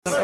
Nomor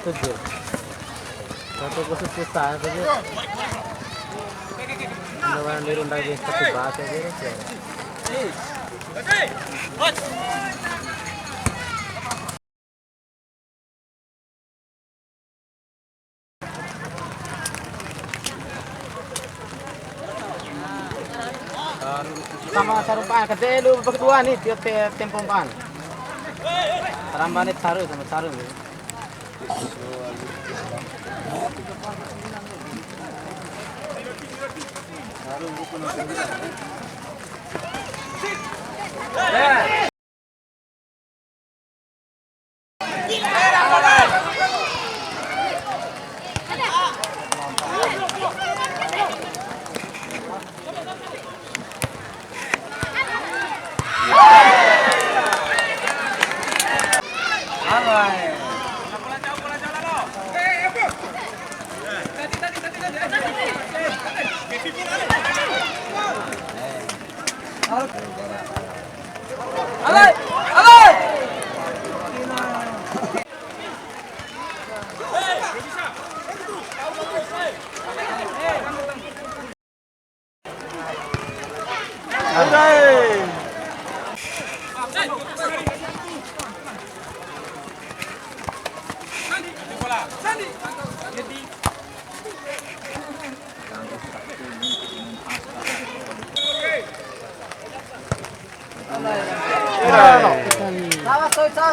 7. Satu kusut susah saja. Mudah-mudahan dirundang di satu bahasa aja. Sama sarupaan kata lu berdua nih tiap tempoman. Rambanit saru sama saru.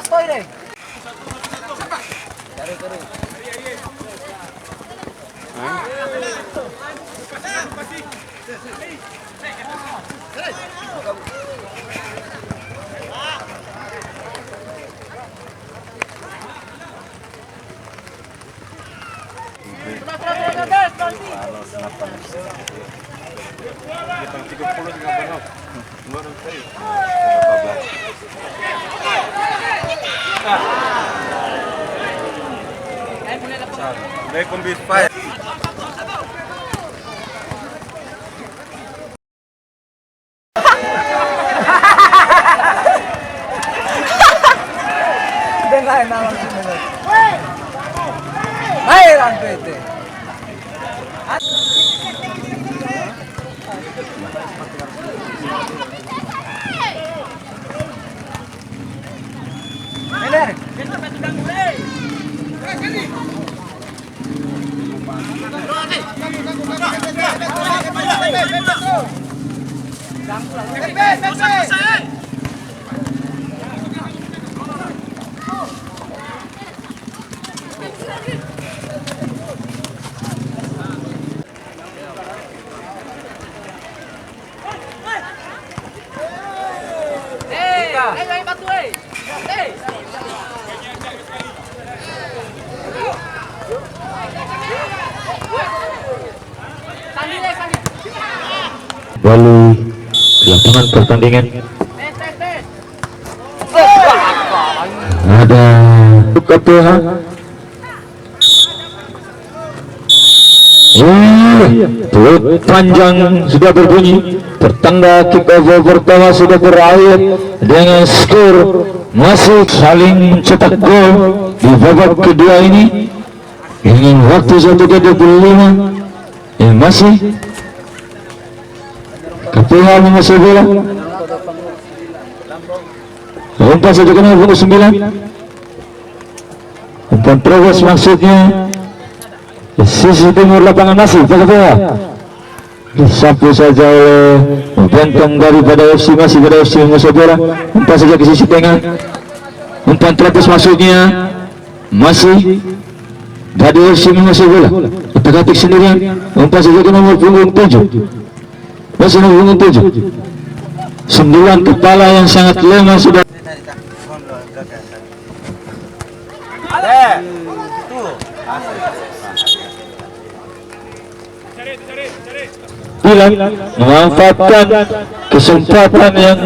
Stoi deh. Cari. They can be fired. Dengar nama sini. Hai rantu itu. Lalu di lapangan pertandingan ada KPH pelut panjang sudah berbunyi, pertanda kick off pertama sudah berakhir dengan skor masih saling mencetak gol di babak kedua ini dengan waktu 1:25 masih KPH menguasai bola. Umpan saja kena pukul 9. Umpan terus maksudnya di sisi timur lapangan masih KPH. disapu saja oleh benteng daripada FC, masih pada FC musuh bola. Umpan saja ke sisi tengah, umpan terlepas masuknya masih dari FC musuh bola. Otak-atik sendirian, umpan saja ke nomor punggung 7, masih nomor punggung 7. 9 kepala yang sangat lemah sudah. Bilang memanfaatkan kesempatan yang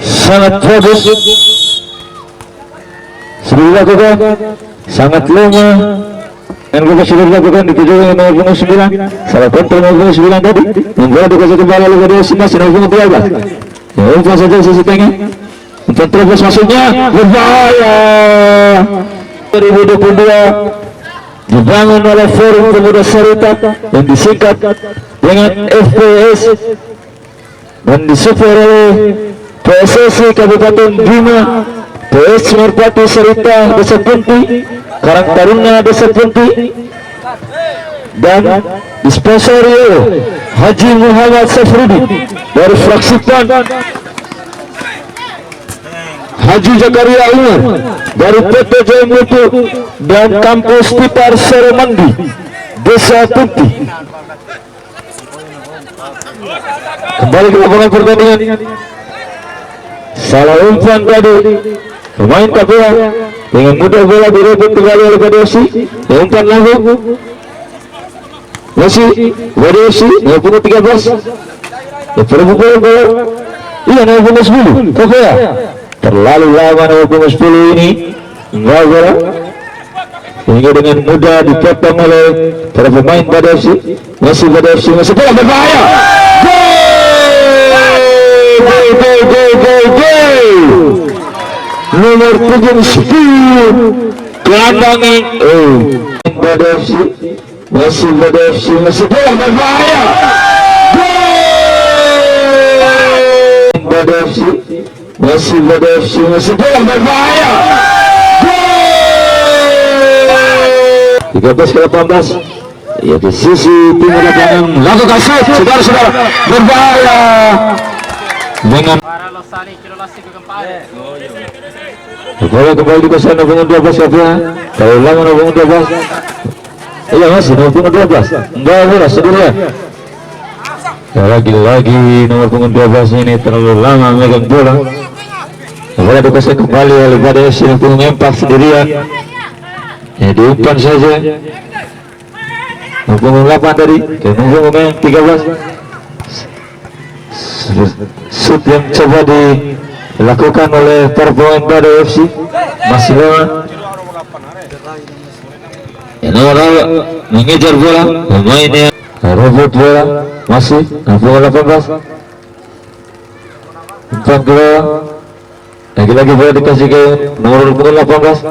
sangat bagus sudah dilakukan, sangat lemah yang sudah dilakukan dituju dengan nomor punggung 9. Salah kontrol nomor punggung 9 tadi membuat dikasih kembali oleh dari masih nomor punggung 12. Ya, umpan saja sisi tengah, umpan terus masuknya berbahaya. 2022 dibangun oleh Forum Pemuda Sarita yang disingkat dengan FPS dan disupport oleh PSSI Kabupaten Bima, PS Merpati Sarita Desa Punti, Karang Taruna Desa Punti, dan disponsori oleh Haji Muhammad Safrudi dari fraksi PAN, Haji Zakaria Umar dari PT Jaya Mutu dan kampus Tipar Seromandi Desa Punti. Kembali ke lapangan pertandingan. Salah umpan tadi pemain KPA dengan mudah bola direbut kembali oleh PDFC. Umpan langsung masih PDFC nomor punggung 13. Perebutan bola. Iya, nomor punggung 10 KPA. Terlalu lama nomor punggung 10 ini enggak bola sehingga dengan mudah dipotong oleh para pemain PDFC. Masih PDFC masih bola berbahaya. Gol nomor punggung 10 gelandangi PDFC, masih PDFC masih bola berbahaya. PDFC masih PDFC masih bola berbahaya. 13 ke 18. Ya, di sisi timur lapangan lakukan shoot, saudara-saudara, berbahaya dengan bola kembali di kosan nomor 12 KPA. Kalau lama nomor 12. Iya, masih nomor 12. Enggak bola sendirian. Ya, lagi-lagi nomor punggung 12 ini terlalu lama megang bola. Bola dikuasai kembali oleh PDFC yang punggung 4 sendirian. Ya, diumpan saja. Punggung 8 tadi ke punggung 13. Shoot yang coba dilakukan oleh para pemain PDFC masih lama. Ya, nomor mengejar bola, pemainnya rebut bola masih punggung 18. Umpan ke bawah, lagi-lagi bola dikasih ke nomor punggung 18.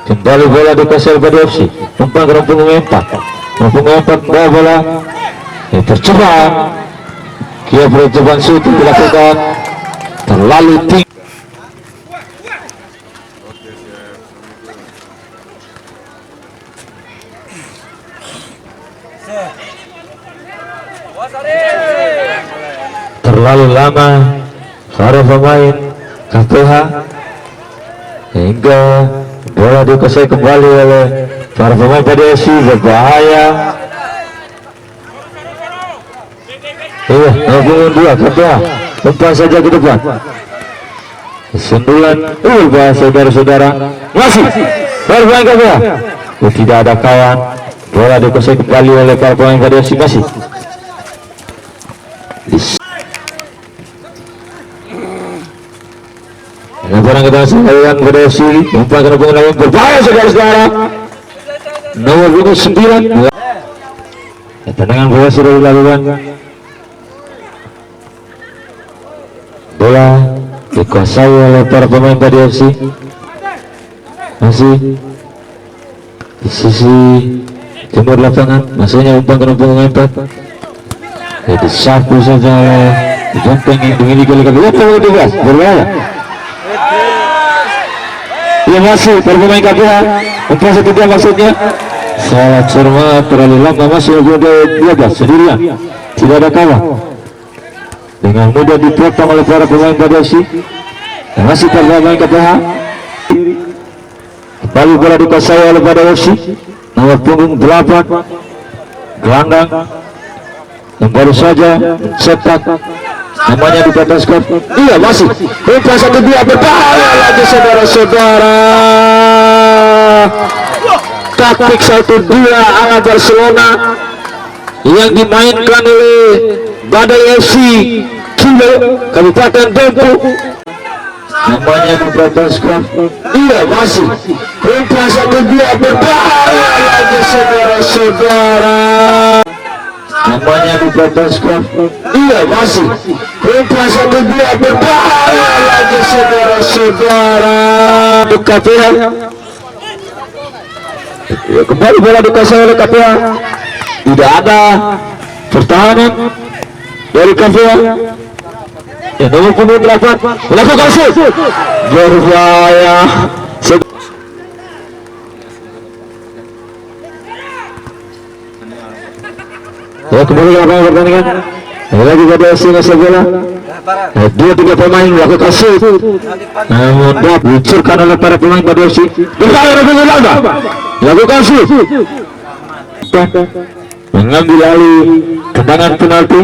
Kembali bola dikasih oleh PDFC. Umpan ke punggung 4. Punggung 4 bawa bola. Percobaan. Kira percobaan shoot dilakukan terlalu tinggi. Terlalu lama para pemain KPH hingga bola dikuasai kembali oleh para pemain PDFC. Berbahaya. Iya, nomor 2 KPH. Umpan saja ke depan. Sundulan saudara-saudara. Masih para pemain KPH. Tidak ada kawan. Bola dikuasai kembali oleh para pemain PDFC masih. Lemparan ke dalam sekalian PDFC. Umpan ke depan lawan berbahaya saudara-saudara. Nomor 9. Tendangan bola sudah dilakukan. Bola dikuasai oleh para pemain PDFC. Masih di sisi timur lapangan, masuknya umpan ke punggung 4. Disapu saja oleh Jonteng yang dimiliki oleh punggung 12. Berbahaya. Ya, masih para pemain KPH. Umpan ketiga maksudnya Salah cermat terlalu lama, masih ada 12 sendirian, tidak ada kawan. Dengan mudah dipotong oleh para pemain Badosi. Masih terlalu KPH. Kembali bola dikuasai oleh Badosi. Nomor punggung 8 gelandang yang baru saja mencetak namanya di atas skor. Iya masih umpan 1-2 berbahaya lagi saudara-saudara. Taktik 1-2 ala Barcelona yang dimainkan oleh Badai FC Kilo Kabupaten Dempu. Namanya di atas skor. Iya masih umpan 1-2 berbahaya lagi saudara-saudara. Namanya di atas skor. Iya masih umpan 1-2 berbahaya lagi saudara-saudara. KPH. Ya, kembali bola dikuasai oleh KPH. Tidak ada pertahanan dari KPH. Ya, nomor punggung 8 melakukan shoot berbahaya. Ya, kembali ke lapangan pertandingan. Lagi pada singa bola. Dua tiga pemain melakukan shoot, namun diluncurkan oleh para pemain Badosi. Berbahaya Rafiul Alda melakukan shoot, mengambil alih tendangan penalti.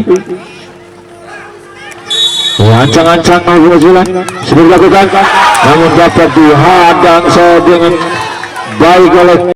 Ancang-ancang sudah dilakukan, namun dapat dihadang dengan baik oleh